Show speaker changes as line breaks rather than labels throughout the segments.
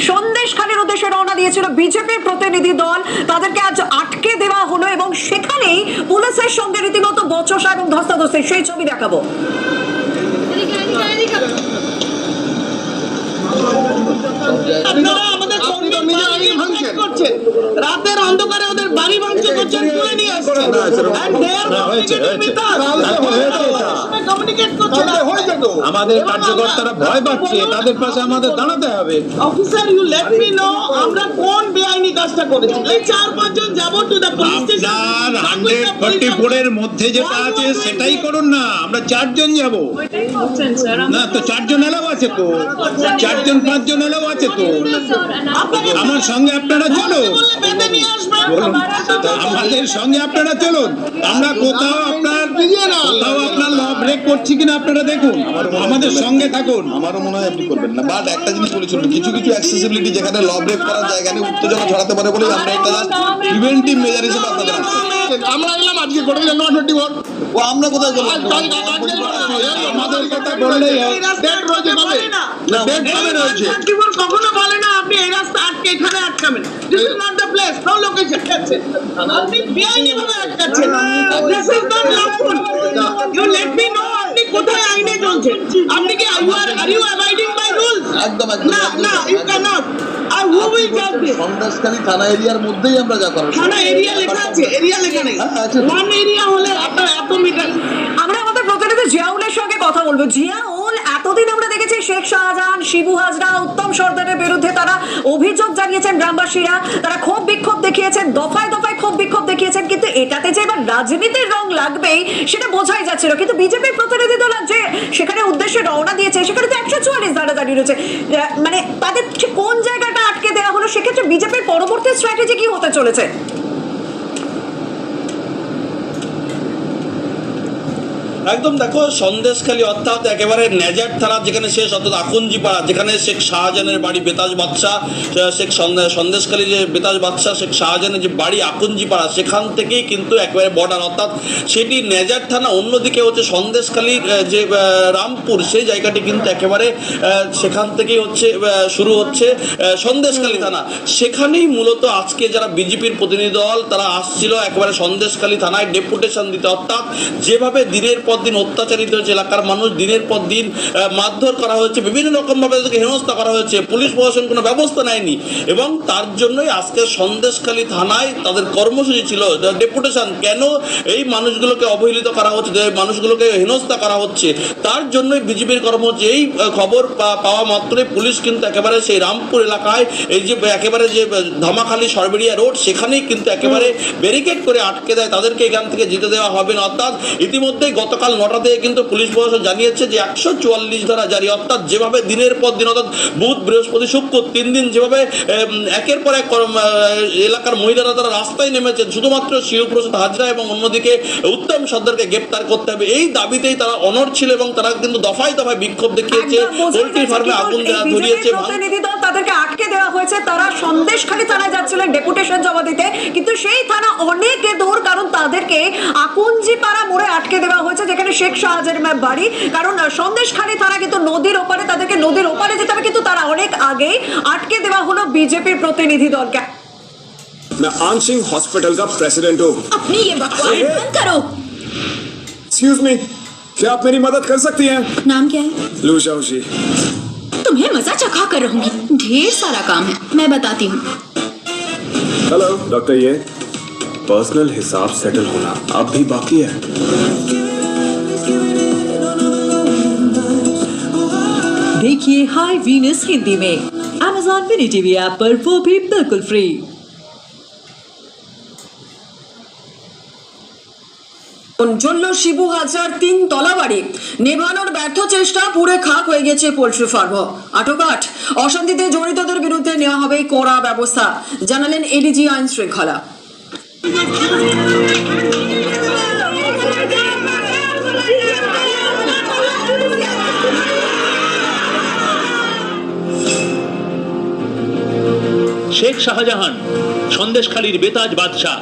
সন্দেশখালীর উদ্দেশ্যে রওনা দিয়েছিল বিজেপির প্রতিনিধি দল, তাদেরকে আজ আটকে দেওয়া হলো এবং সেখানেই পুলিশের সঙ্গে রীতিমতো বচসা এবং ধস্তাধস্তি, সেই ছবি দেখাবো।
আপনারা আমাদের করছেন, রাতের অন্ধকারে ওদের বাড়ি ভাঙচুর করছেন, তুলে নিয়ে আসছেন।
আমাদের কার্যকর্তারা ভয় পাচ্ছে, তাদের পাশে আমাদের দাঁড়াতে হবে।
Officer, you let me know আমরা কোন বেআইনি কাজটা করেছি। এই 4-5 জন যাব টু দা পুলিশ স্টেশন।
আপনার 144 এর মধ্যে যেটা আছে সেটাই করুন না, আমরা 4 জন যাব না তো, 4 জন এলাও আছে তো, 4 জন 5 জন এলাও আছে তো, আমার সঙ্গে আপনারা চলুন, আমাদের সঙ্গে আপনারা চলুন। আমরা কোথাও আপনার ল ব্রেক করছি কিনা আপনারা দেখুন, আমাদের সঙ্গে থাকুন।
আমারও মনে হয় আপনি করবেন না, বাট একটা জিনিস বলে চলুন, কিছু কিছু অ্যাক্সেসিবিলিটি যেখানে ল ব্রেক করার জায়গা নেই, উত্তেজনা ছড়াতে পারে বলে আমরা একটা প্রিভেন্টিভ মেজার হিসেবে আপনাদের
আমরা এলাম আজকে করে দিলাম 124।
ও আমরা কোথায় বললাম
আমাদের কথা বললেই
ডেট রয়েছে কবে না,
ডেট কবে রয়েছে?
কখনো বলে না আপনি এই রাস্তা আটকে এখানে আটকাবেন। This is not the place, no location. আপনি বেআইনি ভাবে আটকাচ্ছেন। This is not lawful. You let me know আপনি কোথায় আইনে চলছেন। আপনি কি are you abiding by rules?
একদম
না না, ইউ ক্যান নট। আর হু উইল জাজ দিস?
সন্দেশখালী থানা এরিয়ার মধ্যেই আমরা যা করার।
থানা এরিয়া লেখা আছে, এরিয়া লেখা নেই। ওয়ান এরিয়া হলে আপনার এত মিটার।
আমরা আমাদের প্রতিনিধি জিয়াউলের সঙ্গে কথা বলবো। জিয়াউল, এতদিন আমরা দেখেছি শেখ শাহজাহান, শিবু হাজরা, উত্তম সর্দারের বিরুদ্ধে তারা অভিযোগ জানিয়েছেন, গ্রামবাসীরা তারা ক্ষোভ বিক্ষোভ দেখিয়েছেন, দফায় দফায় ক্ষোভ বিক্ষোভ দেখিয়েছেন, কিন্তু এটাতে যে এবার রাজনীতির রং লাগবেই সেটা বোঝাই যাচ্ছিল। কিন্তু বিজেপির প্রতিনিধি দল যে সেখানে উদ্দেশ্যে রওনা দিয়েছে, সেখানে তো 144 ধারা দাঁড়িয়ে রয়েছে, মানে তাদের কোন জায়গাটা আটকে দেওয়া হলো, সেক্ষেত্রে বিজেপির পরবর্তী স্ট্র্যাটেজি কি হতে চলেছে?
একদম দেখো, সন্দেশখালী অর্থাৎ একেবারে নেজার থানা যেখানে শেষ, অর্থাৎ আকুঞ্জিপাড়া যেখানে শেখ শাহজাহানের বাড়ি, বেতাজ বাদশাহ, শেখ সন্দেশখালী যে বেতাজ বাদশাহ শেখ শাহজাহানের যে বাড়ি আকুঞ্জিপাড়া, সেখান থেকেই কিন্তু একেবারে বর্ডার, অর্থাৎ সেটি নেজার থানা, অন্যদিকে হচ্ছে সন্দেশখালীর যে রামপুর, সেই জায়গাটি কিন্তু একেবারে সেখান থেকেই হচ্ছে শুরু হচ্ছে সন্দেশখালী থানা। সেখানেই মূলত আজকে যারা বিজেপির প্রতিনিধি দল তারা আসছিল একেবারে সন্দেশখালী থানায় ডেপুটেশন দিতে, অর্থাৎ যেভাবে দিনের পর দিন অত্যাচারিত হয়েছে এলাকার মানুষ, দিনের পর দিন মারধর করা হয়েছে, বিভিন্ন রকমভাবে তাদেরকে হেনস্থা করা হয়েছে, পুলিশ প্রশাসন কোনো ব্যবস্থা নেয়নি, এবং তার জন্যই আজকে সন্দেশখালী থানায় তাদের কর্মসূচি ছিল ডেপুটেশন। কেন এই মানুষগুলোকে অবহেলিত করা হচ্ছে, এই মানুষগুলোকে হেনস্থা করা হচ্ছে, তার জন্যই বিজেপির কর্মসূচি। এই খবর পাওয়া মাত্রই পুলিশ কিন্তু একেবারে সেই রামপুর এলাকায়, এই যে একেবারে যে ধামাখালী সরবেরিয়া রোড, সেখানেই কিন্তু একেবারে ব্যারিকেড করে আটকে দেয়, তাদেরকে এখান থেকে যেতে দেওয়া হবে না। অর্থাৎ ইতিমধ্যেই গতকাল 9টা থেকে কিন্তু পুলিশ প্রশাসন জানিয়েছে যে 144 ধারা জারি, অর্থাৎ যেভাবে দিনের পর দিন, অর্থাৎ বুধ বৃহস্পতি শুক্র 3 দিন যেভাবে একের পর এক এলাকার মহিলারা তারা রাস্তায় নেমেছে শুধুমাত্র শিবপ্রসাদ হাজরা এবং অন্যদিকে উত্তম সর্দারকে গ্রেপ্তার করতে হবে, এই দাবিতেই তারা অনড় ছিল এবং তারা কিন্তু দফায় দফায় বিক্ষোভ দেখিয়েছে, পোল্ট্রি ফার্মে আগুন ধরিয়েছে।
প্রতিনিধি দল তাদেরকে আটকে দেওয়া হয়েছে, তারা সন্দেশখালী থানায় যাচ্ছিলেন ডেপুটেশন জমা দিতে, কিন্তু সেই থানা অনেক দূর, কারণ তাদেরকে আকুঞ্জিপাড়া মোড়ে আটকে দেওয়া হয়েছে যেখানে শেখ শাহজাহানের বাড়ি। কারণ সন্দেশখালী থানা কিন্তু নদীর ওপারে, তাদেরকে নদীর ওপারে যেতে হবে, কিন্তু তারা অনেক আগেই আটকে দেওয়া হলো বিজেপির প্রতিনিধি দলকে।
मैं आंशिंग हॉस्पिटल का प्रेसिडेंट हूँ।
अपनी ये बकवास बंद करो।
एक्सक्यूज मी, क्या आप मेरी मदद कर सकती हैं?
नाम क्या है?
लूशाउशी।
तुम्हें मजा चखा कर रहूंगी, ढेर सारा काम है, मैं बताती हूँ।
हेलो डॉक्टर, ये पर्सनल हिसाब सेटल होना अब भी बाकी है।
देखिए हाई वीनस हिंदी में Amazon मिनी टीवी ऐप पर, वो भी बिल्कुल फ्री।
চলল শিবু হাজরার 3 তলা বাড়ি, নেভানোর ব্যর্থ চেষ্টা, পুড়ে খাক হয়ে গেছে পোল্ট্রি ফার্ম। আটকাট, অশান্তিতে জড়িতদের বিরুদ্ধে নেওয়া হবে কড়া ব্যবস্থা, জানালেন এডিজি আইন শৃঙ্খলা।
শেখ শাহজাহান সন্দেশখালীর বেতাজ বাদশাহ,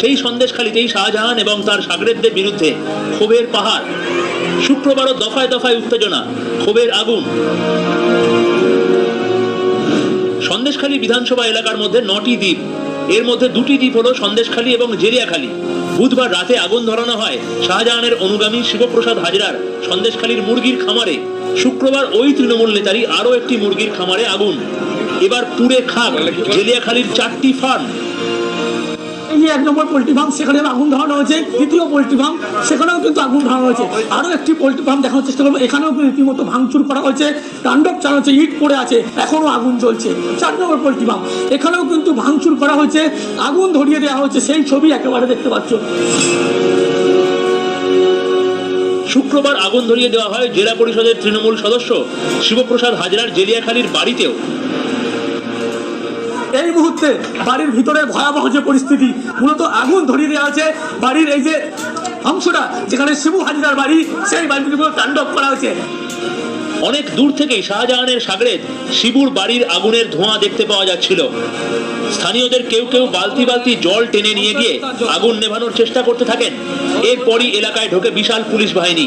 সেই সন্দেশখালীতেই শাহজাহান এবং তার শাগরেদদের বিরুদ্ধে ক্ষোভের পাহাড়। শুক্রবারও দফায় দফায় উত্তেজনা, ক্ষোভের আগুন। সন্দেশখালী বিধানসভা এলাকার মধ্যে 9টি দ্বীপ, এর মধ্যে 2টি দ্বীপ হলো সন্দেশখালী এবং জেরিয়াখালী। বুধবার রাতে আগুন ধরানো হয় শাহজাহানের অনুগামী শিবপ্রসাদ হাজরার সন্দেশখালীর মুরগির খামারে। শুক্রবার ওই তৃণমূল নেতারই আরও একটি মুরগির খামারে আগুন। এবার পুড়ে খাক জেলিয়াখালীর 4টি ফার্ম।
এই যে 1 নম্বর পোল্ট্রি ফার্ম, সেখানে আগুন ধরানো হয়েছে। দ্বিতীয় পোল্ট্রি ফার্ম, সেখানেও কিন্তু আগুন ধরানো হয়েছে। আরও একটি পোল্ট্রি ফার্ম দেখানোর চেষ্টা করবো। এখানেও কিন্তু রীতিমতো ভাঙচুর করা হয়েছে, তাণ্ডব চালাচ্ছে, ইট পড়ে আছে, এখনো আগুন জ্বলছে। 4 নম্বর পোল্ট্রি ফার্ম, এখানেও কিন্তু ভাঙচুর করা হয়েছে, আগুন ধরিয়ে দেওয়া হয়েছে। সেই ছবি একেবারে দেখতে পাচ্ছ।
শুক্রবার আগুন ধরিয়ে দেওয়া হয় জেলা পরিষদের তৃণমূল সদস্য শিবপ্রসাদ হাজরার জেলিয়াখালীর বাড়িতেও।
এই মুহূর্তে বাড়ির ভিতরে ভয়াবহ যে পরিস্থিতি, মূলত আগুন ধরিয়ে দেওয়া আছে বাড়ির এই যে অংশটা যেখানে শিবু হাজরার বাড়ি, সেই বাড়িটির উপর তাণ্ডব করা হয়েছে।
অনেক দূর থেকেই শাহজাহানের সাগরেদ শিবুর বাড়ির আগুনের ধোঁয়া দেখতে পাওয়া যাচ্ছিল। স্থানীয়দের কেউ কেউ বালতি বালতি জল টেনে নিয়ে গিয়ে আগুন নেভানোর চেষ্টা করতে থাকেন। এরপরই এলাকায় ঢোকে বিশাল পুলিশ বাহিনী।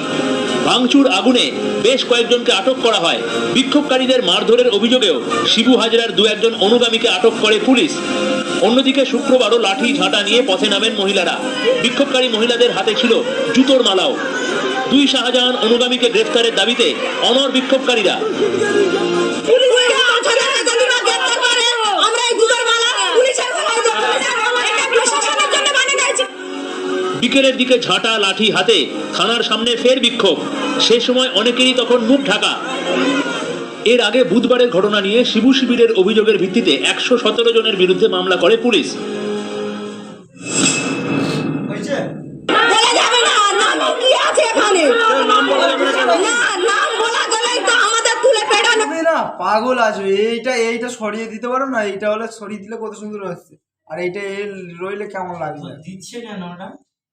ভাঙচুর আগুনে বেশ কয়েকজনকে আটক করা হয়। বিক্ষোভকারীদের মারধরের অভিযোগেও শিবু হাজরার 2-1 অনুগামীকে আটক করে পুলিশ। অন্যদিকে শুক্রবারও লাঠি ঝাঁটা নিয়ে পথে নামেন মহিলারা। বিক্ষোভকারী মহিলাদের হাতে ছিল জুতোর মালাও। 2 শাহজাহান অনুগামীকে গ্রেফতারের দাবিতে অনড় বিক্ষোভকারীরা। বিকেলের দিকে ঝাঁটা লাঠি হাতে থানার সামনে ফের বিক্ষোভ। সে সময় অনেকেরই তখন মুখ ঢাকা। এর আগে বুধবারের ঘটনা নিয়ে শিবু শিবিরের অভিযোগের ভিত্তিতে 117 জনের বিরুদ্ধে মামলা করে পুলিশ।
পাগল আসবে, এইটা সরিয়ে দিতে পারো না? এইটা হলে সরিয়ে দিলে কত সুন্দর হচ্ছে, আর এইটা রইলে কেমন লাগবে? দিচ্ছে কেন ওটা?